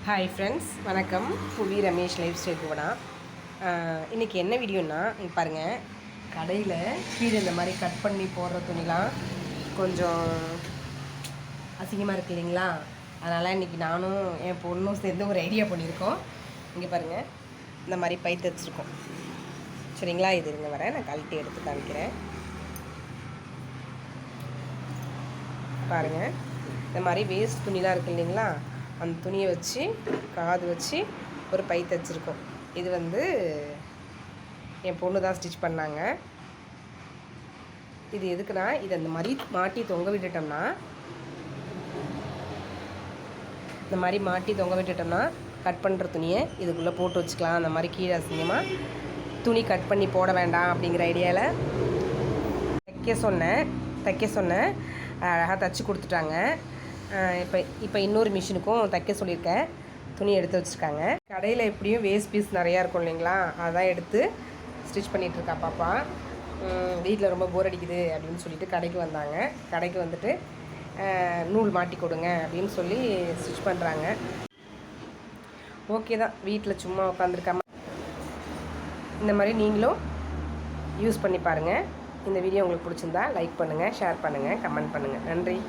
Hi friends, வணக்கம். புவி Ramesh life style போனா இன்றைக்கி என்ன வீடியோன்னா, பாருங்கள், கடையில் கீழே இந்த மாதிரி கட் பண்ணி போடுற துணிலாம் கொஞ்சம் அசிங்கமாக இருக்குது இல்லைங்களா? அதனால் இன்றைக்கி நானும் என் பொண்ணும் சேர்ந்து ஒரு ஐடியா பண்ணியிருக்கோம். இங்கே பாருங்கள், இந்த மாதிரி பை தைச்சிருக்கோம். சரிங்களா? இது இருங்க வரேன், நான் கழட்டி எடுத்து காமிக்கிறேன். பாருங்கள், இந்த மாதிரி வேஸ்ட் துணிலாம் இருக்குது இல்லைங்களா? அந்த துணியை வச்சு காது வச்சு ஒரு பை தைச்சிருக்கோம். இது என் பொண்ணு தான் ஸ்டிச் பண்ணாங்க. இது எதுக்குன்னா, இது அந்த மாதிரி மாட்டி தொங்க விட்டுட்டோம்னா, இந்த மாதிரி மாட்டி தொங்க விட்டுட்டோம்னா கட் பண்ணுற துணியை இதுக்குள்ளே போட்டு வச்சுக்கலாம். அந்த மாதிரி கீழே அசிங்கமாக துணி கட் பண்ணி போட வேண்டாம் அப்படிங்கிற ஐடியாவில் தைக்க சொன்னேன். அழகாக தைச்சி கொடுத்துட்டாங்க. இப்போ இன்னொரு மிஷினுக்கும் தைக்க சொல்லியிருக்கேன். துணி எடுத்து வச்சுருக்காங்க. கடையில் எப்படியும் வேஸ்ட் பீஸ் நிறையா இருக்கும் இல்லைங்களா? அதான் எடுத்து ஸ்டிச் பண்ணிகிட்ருக்கா பாப்பா. வீட்டில் ரொம்ப போர் அடிக்குது அப்படின்னு சொல்லிட்டு கடைக்கு வந்தாங்க. கடைக்கு வந்துட்டு நூல் மாட்டி கொடுங்க அப்படின்னு சொல்லி ஸ்டிச் பண்ணுறாங்க. ஓகே தான், வீட்டில் சும்மா உட்காந்துருக்காம இந்த மாதிரி நீங்களும் யூஸ் பண்ணி பாருங்கள். இந்த வீடியோ உங்களுக்கு பிடிச்சிருந்தா லைக் பண்ணுங்கள், ஷேர் பண்ணுங்கள், கமெண்ட் பண்ணுங்கள். நன்றி.